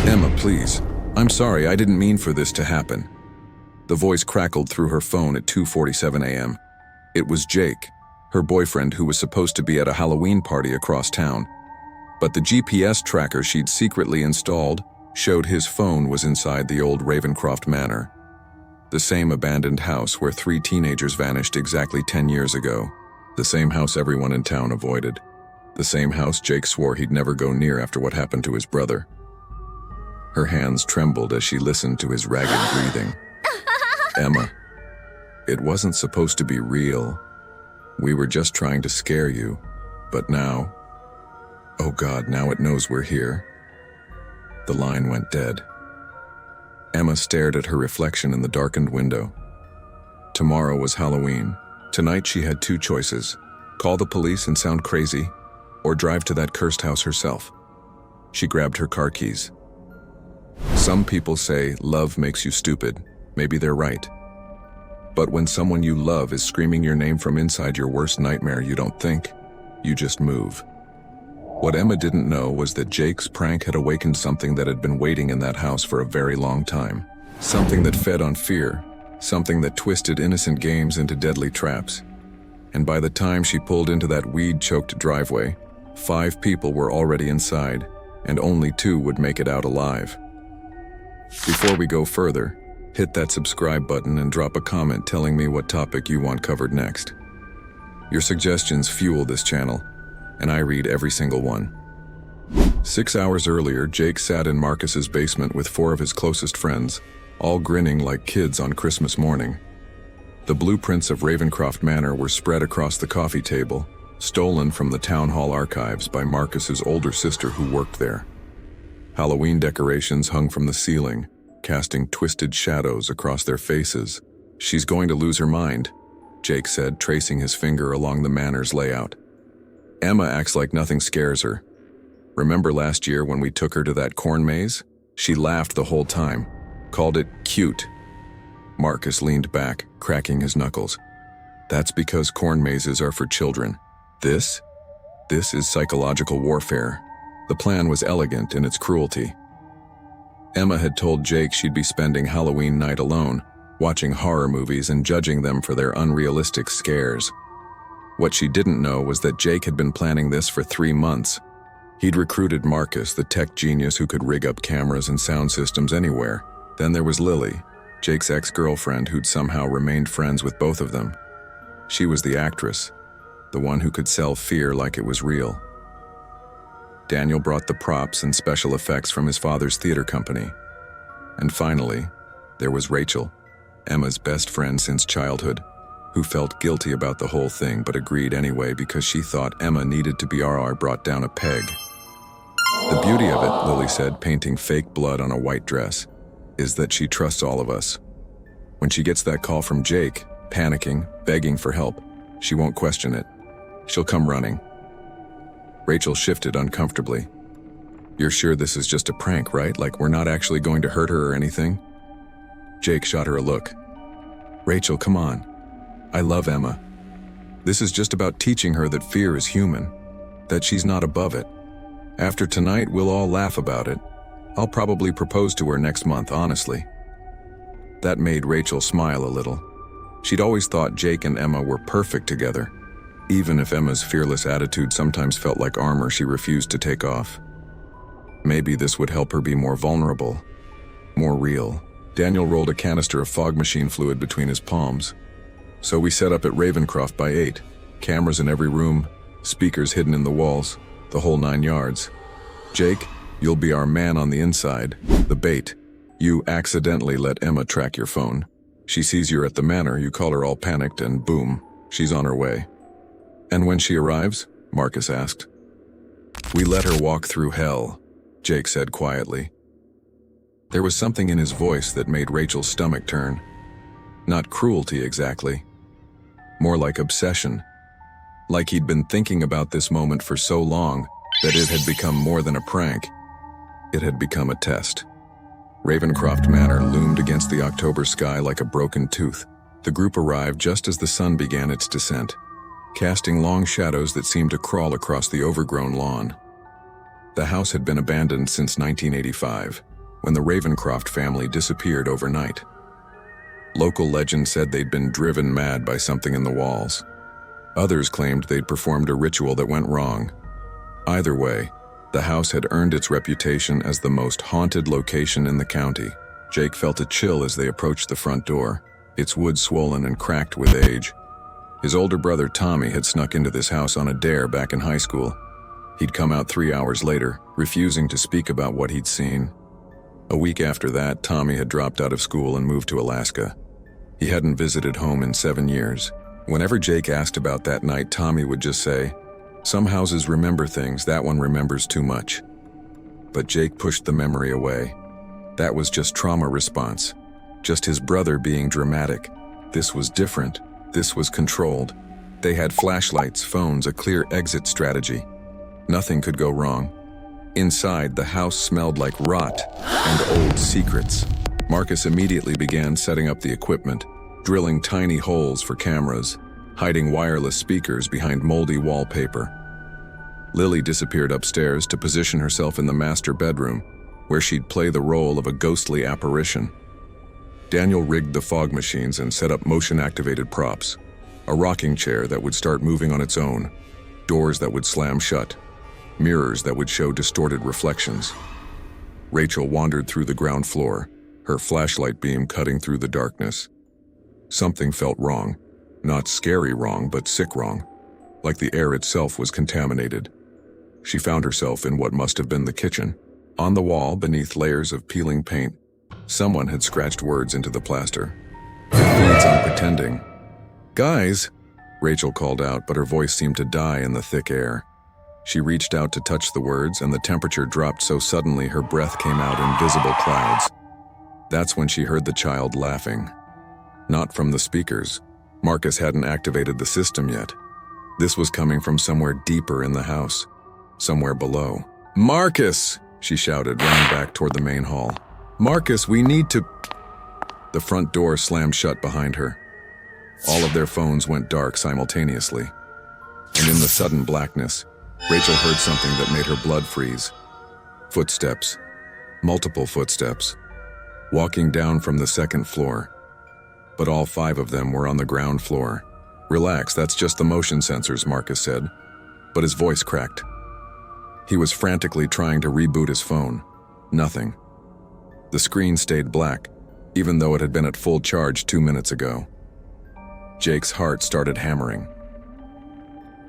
Emma, please. I'm sorry, I didn't mean for this to happen. The voice crackled through her phone at 2:47 a.m. It was Jake, her boyfriend who was supposed to be at a Halloween party across town. But the GPS tracker she'd secretly installed showed his phone was inside the old Ravencroft Manor. The same abandoned house where 3 teenagers vanished exactly 10 years ago. The same house everyone in town avoided. The same house Jake swore he'd never go near after what happened to his brother. Her hands trembled as she listened to his ragged breathing. Emma, it wasn't supposed to be real. We were just trying to scare you. But now, oh God, now it knows we're here. The line went dead. Emma stared at her reflection in the darkened window. Tomorrow was Halloween. Tonight she had 2 choices: call the police and sound crazy, or drive to that cursed house herself. She grabbed her car keys. Some people say love makes you stupid. Maybe they're right. But when someone you love is screaming your name from inside your worst nightmare, you don't think, you just move. What Emma didn't know was that Jake's prank had awakened something that had been waiting in that house for a very long time. Something that fed on fear, something that twisted innocent games into deadly traps. And by the time she pulled into that weed-choked driveway, 5 people were already inside, and only 2 would make it out alive. Before we go further, hit that subscribe button and drop a comment telling me what topic you want covered next. Your suggestions fuel this channel, and I read every single one. 6 hours earlier, Jake sat in Marcus's basement with 4 of his closest friends, all grinning like kids on Christmas morning. The blueprints of Ravencroft Manor were spread across the coffee table, stolen from the town hall archives by Marcus's older sister who worked there. Halloween decorations hung from the ceiling, casting twisted shadows across their faces. "She's going to lose her mind," Jake said, tracing his finger along the manor's layout. "Emma acts like nothing scares her. Remember last year when we took her to that corn maze? She laughed the whole time, called it cute." Marcus leaned back, cracking his knuckles. "That's because corn mazes are for children. This is psychological warfare." The plan was elegant in its cruelty. Emma had told Jake she'd be spending Halloween night alone, watching horror movies and judging them for their unrealistic scares. What she didn't know was that Jake had been planning this for 3 months. He'd recruited Marcus, the tech genius who could rig up cameras and sound systems anywhere. Then there was Lily, Jake's ex-girlfriend who'd somehow remained friends with both of them. She was the actress, the one who could sell fear like it was real. Daniel brought the props and special effects from his father's theater company. And finally, there was Rachel, Emma's best friend since childhood, who felt guilty about the whole thing but agreed anyway because she thought Emma needed to be brought down a peg. "The beauty of it," Lily said, painting fake blood on a white dress, "is that she trusts all of us. When she gets that call from Jake, panicking, begging for help, she won't question it. She'll come running." Rachel shifted uncomfortably. "You're sure this is just a prank, right? Like we're not actually going to hurt her or anything?" Jake shot her a look. "Rachel, come on. I love Emma. This is just about teaching her that fear is human, that she's not above it. After tonight, we'll all laugh about it. I'll probably propose to her next month, honestly." That made Rachel smile a little. She'd always thought Jake and Emma were perfect together, even if Emma's fearless attitude sometimes felt like armor she refused to take off. Maybe this would help her be more vulnerable, more real. Daniel rolled a canister of fog machine fluid between his palms. "So we set up at Ravencroft by 8. Cameras in every room, speakers hidden in the walls, the whole 9 yards. Jake, you'll be our man on the inside, the bait. You accidentally let Emma track your phone. She sees you're at the manor, you call her all panicked, and boom, she's on her way." "And when she arrives?" Marcus asked. "We let her walk through hell," Jake said quietly. There was something in his voice that made Rachel's stomach turn. Not cruelty exactly, more like obsession. Like he'd been thinking about this moment for so long that it had become more than a prank. It had become a test. Ravencroft Manor loomed against the October sky like a broken tooth. The group arrived just as the sun began its descent, casting long shadows that seemed to crawl across the overgrown lawn. The house had been abandoned since 1985, when the Ravencroft family disappeared overnight. Local legend said they'd been driven mad by something in the walls. Others claimed they'd performed a ritual that went wrong. Either way, the house had earned its reputation as the most haunted location in the county. Jake felt a chill as they approached the front door, its wood swollen and cracked with age. His older brother Tommy had snuck into this house on a dare back in high school. He'd come out 3 hours later, refusing to speak about what he'd seen. A week after that, Tommy had dropped out of school and moved to Alaska. He hadn't visited home in 7 years. Whenever Jake asked about that night, Tommy would just say, "Some houses remember things, that one remembers too much." But Jake pushed the memory away. That was just trauma response. Just his brother being dramatic. This was different. This was controlled. They had flashlights, phones, a clear exit strategy. Nothing could go wrong. Inside, the house smelled like rot and old secrets. Marcus immediately began setting up the equipment, drilling tiny holes for cameras, hiding wireless speakers behind moldy wallpaper. Lily disappeared upstairs to position herself in the master bedroom, where she'd play the role of a ghostly apparition. Daniel rigged the fog machines and set up motion-activated props, a rocking chair that would start moving on its own, doors that would slam shut, mirrors that would show distorted reflections. Rachel wandered through the ground floor, her flashlight beam cutting through the darkness. Something felt wrong. Not scary wrong, but sick wrong. Like the air itself was contaminated. She found herself in what must have been the kitchen. On the wall, beneath layers of peeling paint, someone had scratched words into the plaster. "It feeds on pretending." "Guys," Rachel called out, but her voice seemed to die in the thick air. She reached out to touch the words, and the temperature dropped so suddenly her breath came out in visible clouds. That's when she heard the child laughing. Not from the speakers. Marcus hadn't activated the system yet. This was coming from somewhere deeper in the house, somewhere below. "Marcus!" she shouted, running back toward the main hall. "Marcus, we need to—" The front door slammed shut behind her. All of their phones went dark simultaneously. And in the sudden blackness, Rachel heard something that made her blood freeze. Footsteps. Multiple footsteps. Walking down from the second floor. But all 5 of them were on the ground floor. "Relax, that's just the motion sensors," Marcus said. But his voice cracked. He was frantically trying to reboot his phone. Nothing. The screen stayed black, even though it had been at full charge 2 minutes ago. Jake's heart started hammering.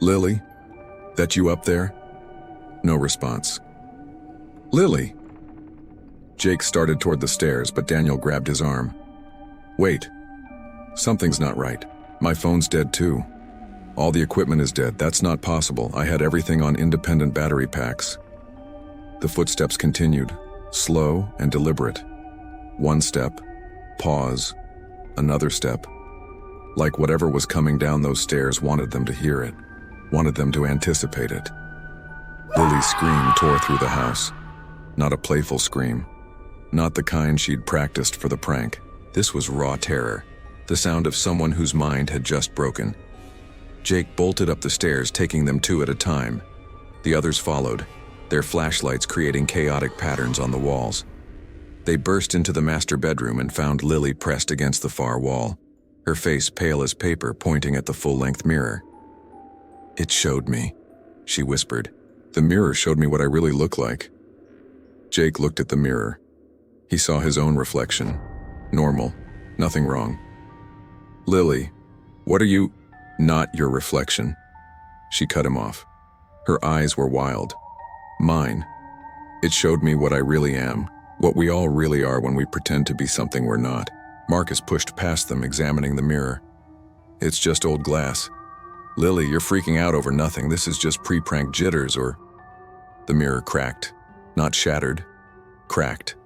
"Lily? That you up there?" No response. "Lily?" Jake started toward the stairs, but Daniel grabbed his arm. "Wait. Something's not right. My phone's dead too. All the equipment is dead. That's not possible. I had everything on independent battery packs." The footsteps continued, slow and deliberate. One step, pause, another step. Like whatever was coming down those stairs wanted them to hear it, wanted them to anticipate it. Lily's scream tore through the house. Not a playful scream. Not the kind she'd practiced for the prank. This was raw terror. The sound of someone whose mind had just broken. Jake bolted up the stairs, taking them 2 at a time. The others followed, their flashlights creating chaotic patterns on the walls. They burst into the master bedroom and found Lily pressed against the far wall, her face pale as paper, pointing at the full-length mirror. "It showed me," she whispered. "The mirror showed me what I really look like." Jake looked at the mirror. He saw his own reflection. Normal. Nothing wrong. "Lily, what are you—" "Not your reflection." She cut him off. Her eyes were wild. "Mine. It showed me what I really am, what we all really are when we pretend to be something we're not." Marcus pushed past them, examining the mirror. "It's just old glass. Lily, you're freaking out over nothing. This is just pre-prank jitters or—" The mirror cracked. Not shattered. Cracked.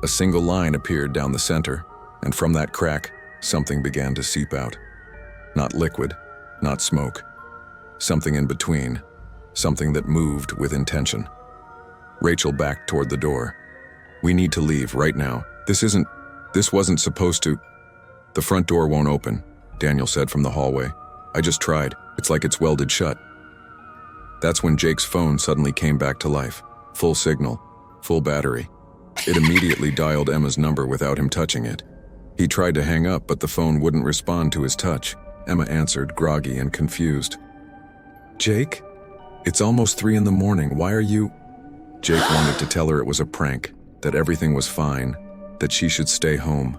A single line appeared down the center, and from that crack, something began to seep out. Not liquid, not smoke. Something in between. Something that moved with intention. Rachel backed toward the door. "We need to leave right now. This wasn't supposed to—" "The front door won't open," Daniel said from the hallway. "I just tried. It's like it's welded shut." That's when Jake's phone suddenly came back to life. Full signal. Full battery. It immediately dialed Emma's number without him touching it. He tried to hang up, but the phone wouldn't respond to his touch. Emma answered, groggy and confused. "Jake? It's almost 3 in the morning. Why are you—" Jake wanted to tell her it was a prank, that everything was fine, that she should stay home.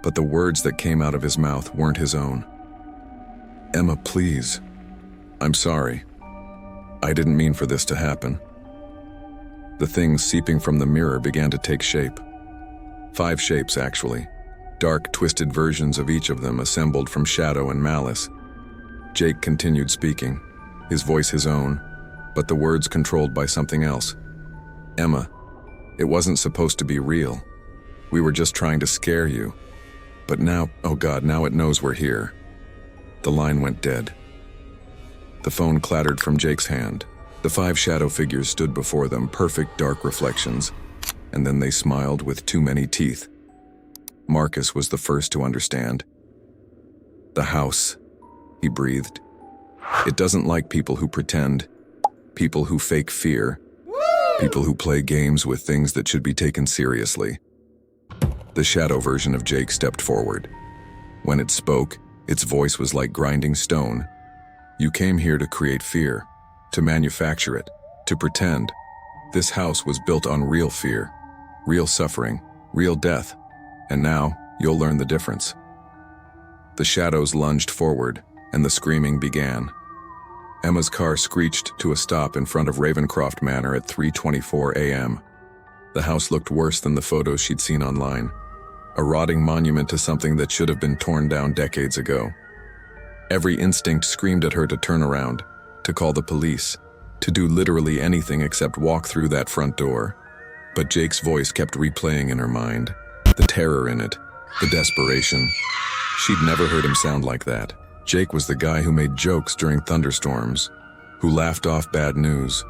But the words that came out of his mouth weren't his own. "Emma, please. I'm sorry. I didn't mean for this to happen." The things seeping from the mirror began to take shape. 5 shapes, actually. Dark, twisted versions of each of them assembled from shadow and malice. Jake continued speaking, his voice his own, but the words controlled by something else. "Emma, it wasn't supposed to be real. We were just trying to scare you. But now, oh God, now it knows we're here." The line went dead. The phone clattered from Jake's hand. The 5 shadow figures stood before them, perfect dark reflections, and then they smiled with too many teeth. Marcus was the first to understand. "The house," he breathed. "It doesn't like people who pretend, people who fake fear, people who play games with things that should be taken seriously." The shadow version of Jake stepped forward. When it spoke, its voice was like grinding stone. "You came here to create fear, to manufacture it, to pretend. This house was built on real fear, real suffering, real death, and now you'll learn the difference." The shadows lunged forward, and the screaming began. Emma's car screeched to a stop in front of Ravencroft Manor at 3:24 a.m. The house looked worse than the photos she'd seen online. A rotting monument to something that should have been torn down decades ago. Every instinct screamed at her to turn around, to call the police, to do literally anything except walk through that front door. But Jake's voice kept replaying in her mind. The terror in it, the desperation. She'd never heard him sound like that. Jake was the guy who made jokes during thunderstorms, who laughed off bad news,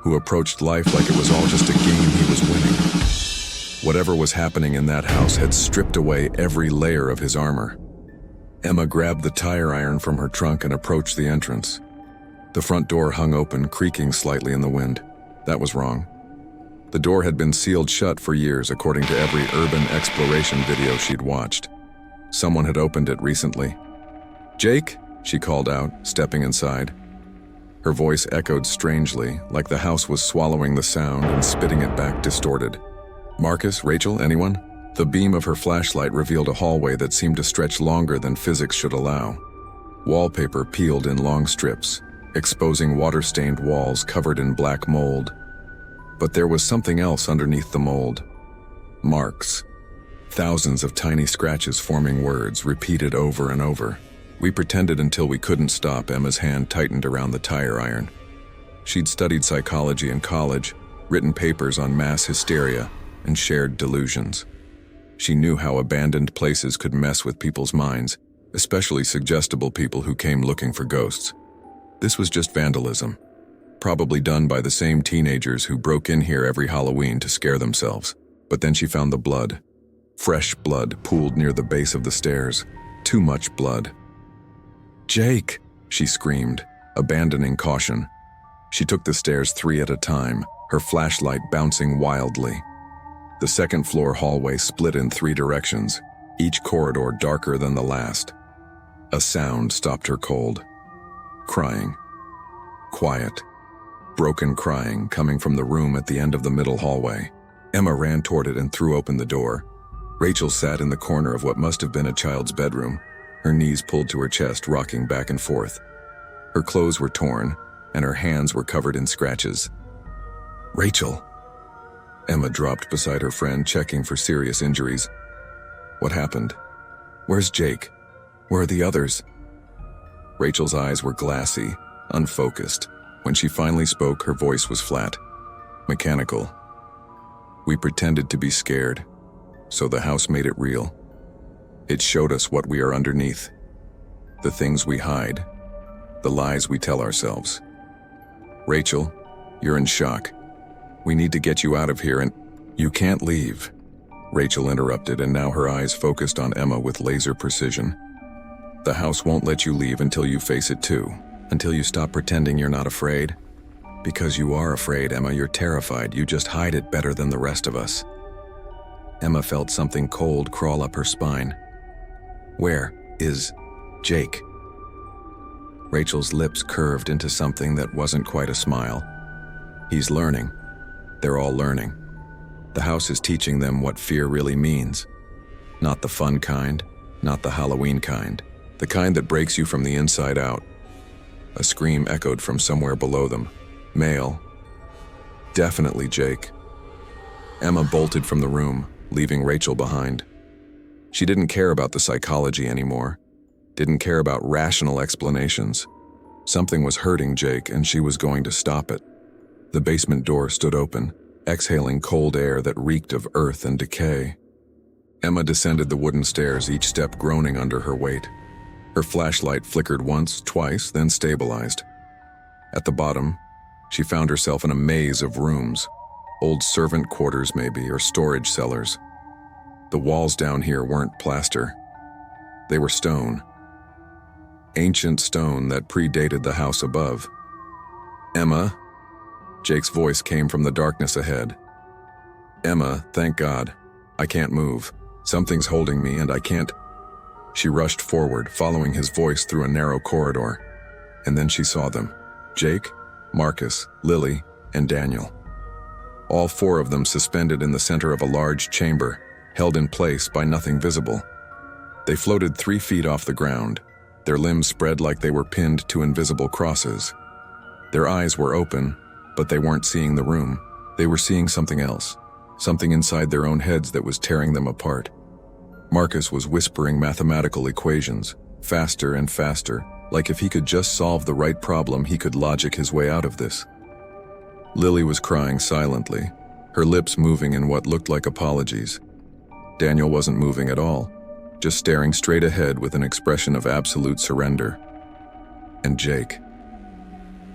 who approached life like it was all just a game he was winning. Whatever was happening in that house had stripped away every layer of his armor. Emma grabbed the tire iron from her trunk and approached the entrance. The front door hung open, creaking slightly in the wind. That was wrong. The door had been sealed shut for years, according to every urban exploration video she'd watched. Someone had opened it recently. "Jake?" she called out, stepping inside. Her voice echoed strangely, like the house was swallowing the sound and spitting it back distorted. "Marcus, Rachel, anyone?" The beam of her flashlight revealed a hallway that seemed to stretch longer than physics should allow. Wallpaper peeled in long strips, exposing water-stained walls covered in black mold. But there was something else underneath the mold. Marks. Thousands of tiny scratches forming words, repeated over and over. We pretended until we couldn't stop. Emma's hand tightened around the tire iron. She'd studied psychology in college, written papers on mass hysteria, and shared delusions. She knew how abandoned places could mess with people's minds, especially suggestible people who came looking for ghosts. This was just vandalism, probably done by the same teenagers who broke in here every Halloween to scare themselves. But then she found the blood. Fresh blood pooled near the base of the stairs. Too much blood. "Jake!" she screamed, abandoning caution. She took the stairs 3 at a time, her flashlight bouncing wildly. The second-floor hallway split in 3 directions, each corridor darker than the last. A sound stopped her cold. Crying. Quiet. Broken crying coming from the room at the end of the middle hallway. Emma ran toward it and threw open the door. Rachel sat in the corner of what must have been a child's bedroom, her knees pulled to her chest, rocking back and forth. Her clothes were torn, and her hands were covered in scratches. "Rachel!" Emma dropped beside her friend, checking for serious injuries. "What happened? Where's Jake? Where are the others?" Rachel's eyes were glassy, unfocused. When she finally spoke, her voice was flat, mechanical. "We pretended to be scared, so the house made it real. It showed us what we are underneath, the things we hide, the lies we tell ourselves. Rachel, you're in shock. We need to get you out of here and—" "You can't leave," Rachel interrupted, and now her eyes focused on Emma with laser precision. "The house won't let you leave until you face it too, until you stop pretending you're not afraid. Because you are afraid, Emma, you're terrified. You just hide it better than the rest of us. Emma felt something cold crawl up her spine. Where is Jake? Rachel's lips curved into something that wasn't quite a smile. He's learning. They're all learning. The house is teaching them what fear really means. Not the fun kind, not the Halloween kind. The kind that breaks you from the inside out. A scream echoed from somewhere below them. Male. Definitely Jake. Emma bolted from the room, leaving Rachel behind. She didn't care about the psychology anymore. Didn't care about rational explanations. Something was hurting Jake, and she was going to stop it. The basement door stood open, exhaling cold air that reeked of earth and decay. Emma descended the wooden stairs, each step groaning under her weight. Her flashlight flickered once, twice, then stabilized. At the bottom, she found herself in a maze of rooms. Old servant quarters maybe, or storage cellars. The walls down here weren't plaster. They were stone. Ancient stone that predated the house above. Emma? Jake's voice came from the darkness ahead. Emma, thank God. I can't move. Something's holding me and I can't. She rushed forward, following his voice through a narrow corridor. And then she saw them. Jake, Marcus, Lily, and Daniel. All four of them suspended in the center of a large chamber, held in place by nothing visible. They floated 3 feet off the ground, their limbs spread like they were pinned to invisible crosses. Their eyes were open, but they weren't seeing the room. They were seeing something else, something inside their own heads that was tearing them apart. Marcus was whispering mathematical equations, faster and faster, like if he could just solve the right problem, he could logic his way out of this. Lily was crying silently, her lips moving in what looked like apologies. Daniel wasn't moving at all, just staring straight ahead with an expression of absolute surrender. And Jake.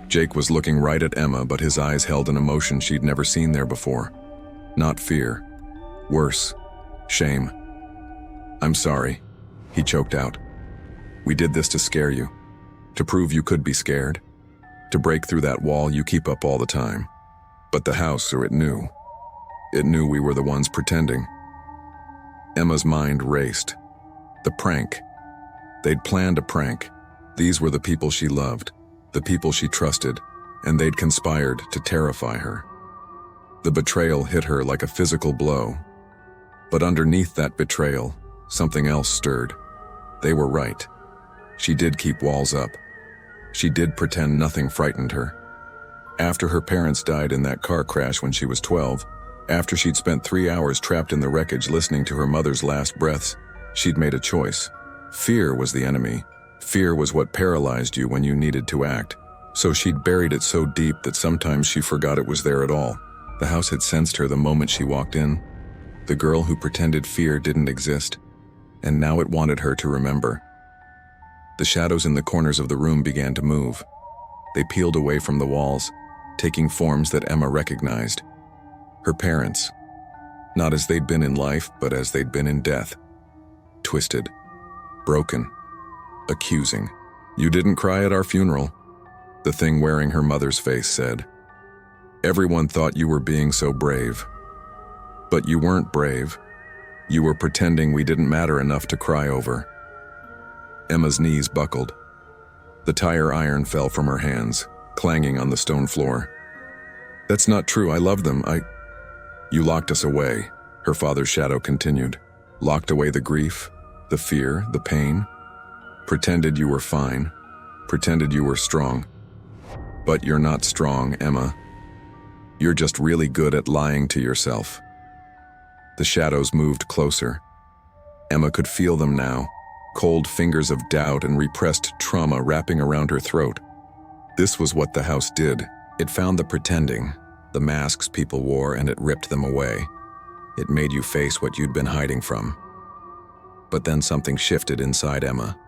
Jake was looking right at Emma, but his eyes held an emotion she'd never seen there before. Not fear. Worse. Shame. I'm sorry, he choked out. We did this to scare you. To prove you could be scared. To break through that wall you keep up all the time. But the house, or it knew. It knew we were the ones pretending. Emma's mind raced. The prank. They'd planned a prank. These were the people she loved, the people she trusted, and they'd conspired to terrify her. The betrayal hit her like a physical blow. But underneath that betrayal, something else stirred. They were right. She did keep walls up. She did pretend nothing frightened her. After her parents died in that car crash when she was 12, after she'd spent 3 hours trapped in the wreckage listening to her mother's last breaths, she'd made a choice. Fear was the enemy. Fear was what paralyzed you when you needed to act. So she'd buried it so deep that sometimes she forgot it was there at all. The house had sensed her the moment she walked in. The girl who pretended fear didn't exist. And now it wanted her to remember. The shadows in the corners of the room began to move. They peeled away from the walls, taking forms that Emma recognized. Her parents. Not as they'd been in life, but as they'd been in death. Twisted. Broken. Accusing. You didn't cry at our funeral, the thing wearing her mother's face said. Everyone thought you were being so brave. But you weren't brave. You were pretending we didn't matter enough to cry over. Emma's knees buckled. The tire iron fell from her hands, clanging on the stone floor. That's not true, I love them, You locked us away, her father's shadow continued. Locked away the grief, the fear, the pain. Pretended you were fine. Pretended you were strong. But you're not strong, Emma. You're just really good at lying to yourself. The shadows moved closer. Emma could feel them now, cold fingers of doubt and repressed trauma wrapping around her throat. This was what the house did. It found the pretending, the masks people wore, and it ripped them away. It made you face what you'd been hiding from. But then something shifted inside Emma.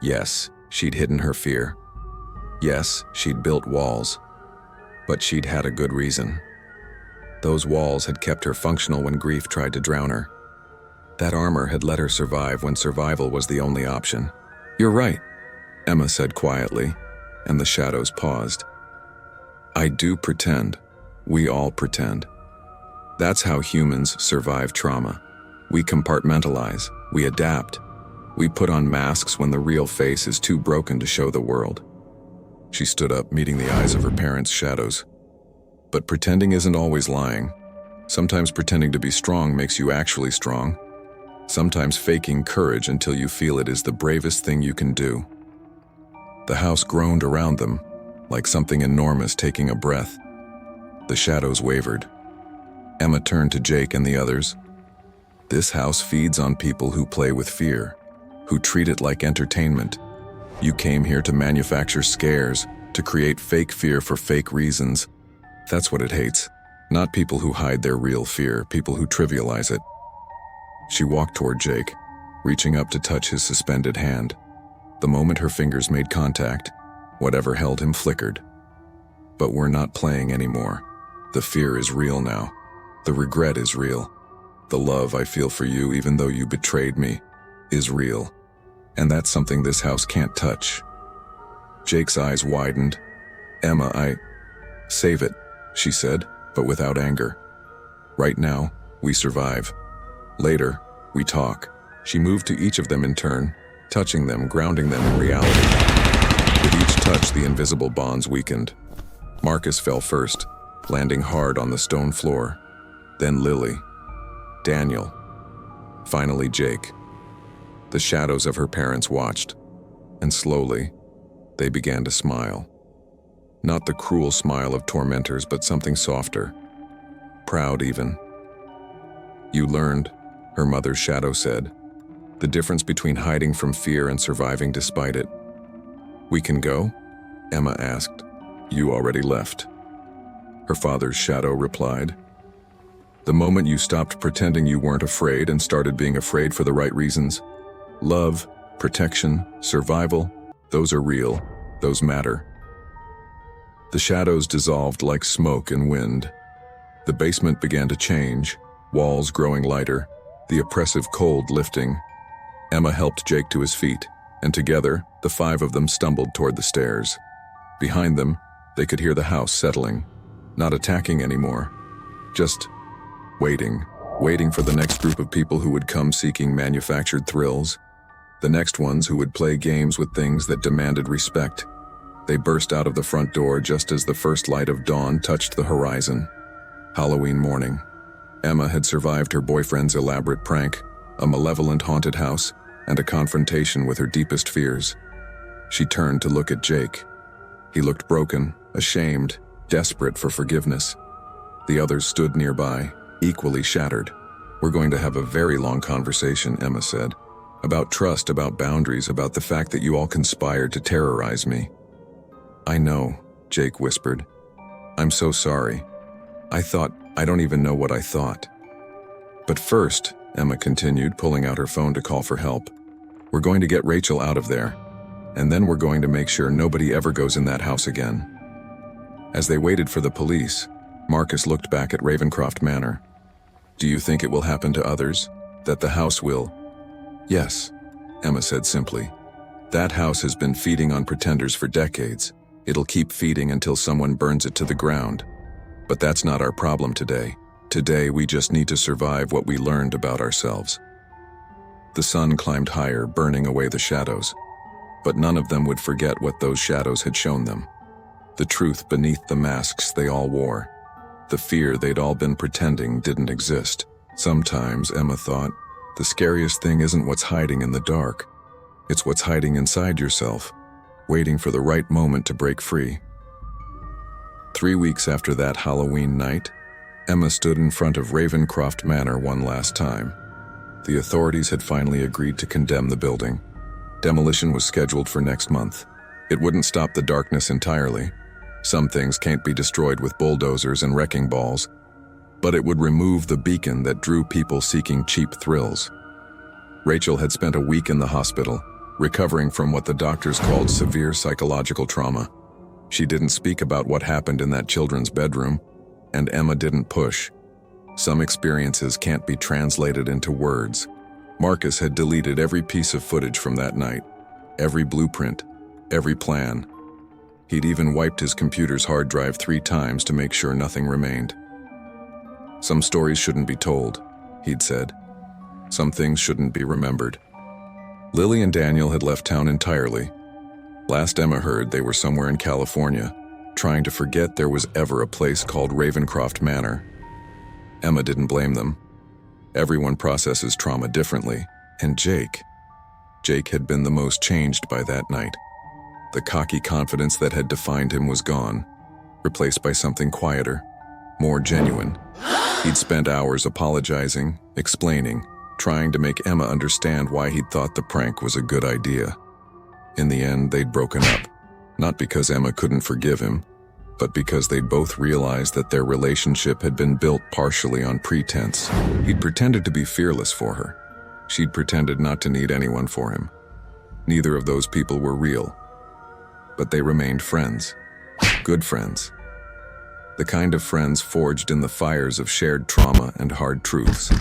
Yes, she'd hidden her fear. Yes, she'd built walls. But she'd had a good reason. Those walls had kept her functional when grief tried to drown her. That armor had let her survive when survival was the only option. You're right, Emma said quietly, and the shadows paused. I do pretend. We all pretend. That's how humans survive trauma. We compartmentalize, we adapt, we put on masks when the real face is too broken to show the world. She stood up, meeting the eyes of her parents' shadows. But pretending isn't always lying. Sometimes pretending to be strong makes you actually strong. Sometimes faking courage until you feel it is the bravest thing you can do. The house groaned around them, like something enormous taking a breath. The shadows wavered. Emma turned to Jake and the others. This house feeds on people who play with fear, who treat it like entertainment. You came here to manufacture scares, to create fake fear for fake reasons. That's what it hates. Not people who hide their real fear, people who trivialize it. She walked toward Jake, reaching up to touch his suspended hand. The moment her fingers made contact, whatever held him flickered. But we're not playing anymore. The fear is real now. The regret is real. The love I feel for you, even though you betrayed me, is real. And that's something this house can't touch. Jake's eyes widened. Emma, save it, she said, but without anger. Right now, we survive. Later, we talk. She moved to each of them in turn, touching them, grounding them in reality. With each touch, the invisible bonds weakened. Marcus fell first, landing hard on the stone floor. Then Lily. Daniel. Finally, Jake. The shadows of her parents watched, and slowly, they began to smile. Not the cruel smile of tormentors, but something softer. Proud, even. You learned, her mother's shadow said, the difference between hiding from fear and surviving despite it. We can go? Emma asked. You already left. Her father's shadow replied. The moment you stopped pretending you weren't afraid and started being afraid for the right reasons. Love, protection, survival, those are real, those matter. The shadows dissolved like smoke and wind. The basement began to change, walls growing lighter, the oppressive cold lifting. Emma helped Jake to his feet, and together, the five of them stumbled toward the stairs. Behind them, they could hear the house settling, not attacking anymore, just waiting for the next group of people who would come seeking manufactured thrills, the next ones who would play games with things that demanded respect. They burst out of the front door just as the first light of dawn touched the horizon. Halloween morning. Emma had survived her boyfriend's elaborate prank, a malevolent haunted house, and a confrontation with her deepest fears. She turned to look at Jake. He looked broken, ashamed, desperate for forgiveness. The others stood nearby, equally shattered. We're going to have a very long conversation, Emma said. About trust, about boundaries, about the fact that you all conspired to terrorize me. I know, Jake whispered. I'm so sorry. I don't even know what I thought. But first, Emma continued, pulling out her phone to call for help. We're going to get Rachel out of there, and then we're going to make sure nobody ever goes in that house again. As they waited for the police, Marcus looked back at Ravencroft Manor. Do you think it will happen to others? That the house will? Yes, Emma said simply. That house has been feeding on pretenders for decades. It'll keep feeding until someone burns it to the ground. But that's not our problem today. Today, we just need to survive what we learned about ourselves. The sun climbed higher, burning away the shadows. But none of them would forget what those shadows had shown them. The truth beneath the masks they all wore. The fear they'd all been pretending didn't exist. Sometimes, Emma thought, the scariest thing isn't what's hiding in the dark. It's what's hiding inside yourself, waiting for the right moment to break free. 3 weeks after that Halloween night, Emma stood in front of Ravencroft Manor one last time. The authorities had finally agreed to condemn the building. Demolition was scheduled for next month. It wouldn't stop the darkness entirely. Some things can't be destroyed with bulldozers and wrecking balls, but it would remove the beacon that drew people seeking cheap thrills. Rachel had spent a week in the hospital, recovering from what the doctors called severe psychological trauma. She didn't speak about what happened in that children's bedroom, and Emma didn't push. Some experiences can't be translated into words. Marcus had deleted every piece of footage from that night, every blueprint, every plan. He'd even wiped his computer's hard drive 3 times to make sure nothing remained. Some stories shouldn't be told, he'd said. Some things shouldn't be remembered. Lily and Daniel had left town entirely. Last Emma heard, they were somewhere in California, trying to forget there was ever a place called Ravencroft Manor. Emma didn't blame them. Everyone processes trauma differently, and Jake had been the most changed by that night. The cocky confidence that had defined him was gone, replaced by something quieter, more genuine. He'd spent hours apologizing, explaining, trying to make Emma understand why he'd thought the prank was a good idea. In the end, they'd broken up, not because Emma couldn't forgive him, but because they'd both realized that their relationship had been built partially on pretense. He'd pretended to be fearless for her. She'd pretended not to need anyone for him. Neither of those people were real, but they remained friends. Good friends. The kind of friends forged in the fires of shared trauma and hard truths.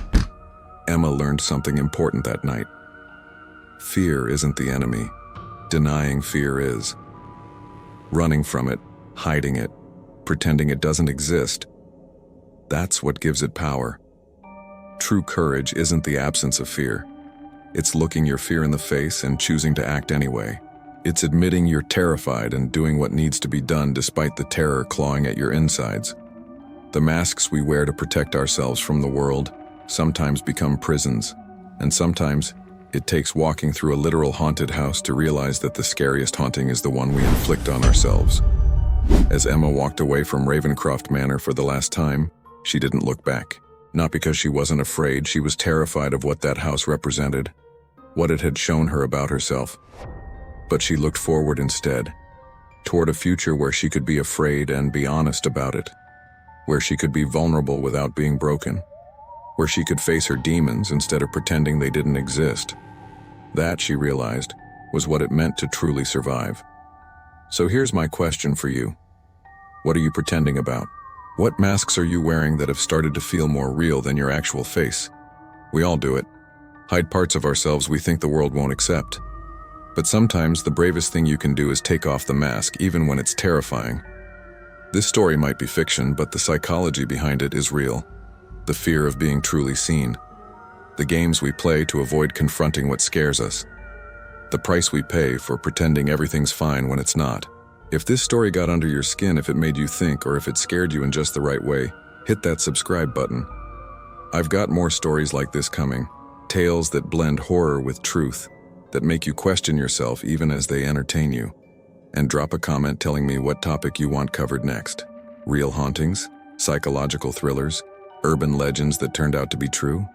Emma learned something important that night. Fear isn't the enemy. Denying fear is. Running from it, hiding it, pretending it doesn't exist. That's what gives it power. True courage isn't the absence of fear. It's looking your fear in the face and choosing to act anyway. It's admitting you're terrified and doing what needs to be done despite the terror clawing at your insides. The masks we wear to protect ourselves from the world sometimes become prisons, and sometimes it takes walking through a literal haunted house to realize that the scariest haunting is the one we inflict on ourselves. As Emma walked away from Ravencroft Manor for the last time, she didn't look back. Not because she wasn't afraid, she was terrified of what that house represented, what it had shown her about herself. But she looked forward instead, toward a future where she could be afraid and be honest about it, where she could be vulnerable without being broken, where she could face her demons instead of pretending they didn't exist. That, she realized, was what it meant to truly survive. So here's my question for you. What are you pretending about? What masks are you wearing that have started to feel more real than your actual face? We all do it. Hide parts of ourselves we think the world won't accept. But sometimes the bravest thing you can do is take off the mask, even when it's terrifying. This story might be fiction, but the psychology behind it is real. The fear of being truly seen. The games we play to avoid confronting what scares us. The price we pay for pretending everything's fine when it's not. If this story got under your skin, if it made you think, or if it scared you in just the right way, hit that subscribe button. I've got more stories like this coming. Tales that blend horror with truth, that make you question yourself even as they entertain you. And drop a comment telling me what topic you want covered next. Real hauntings? Psychological thrillers? Urban legends that turned out to be true?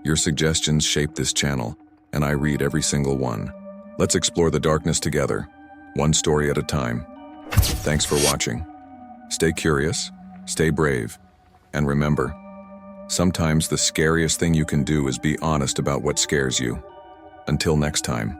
Your suggestions shape this channel, and I read every single one. Let's explore the darkness together, one story at a time. Thanks for watching. Stay curious, stay brave, and remember, sometimes the scariest thing you can do is be honest about what scares you. Until next time.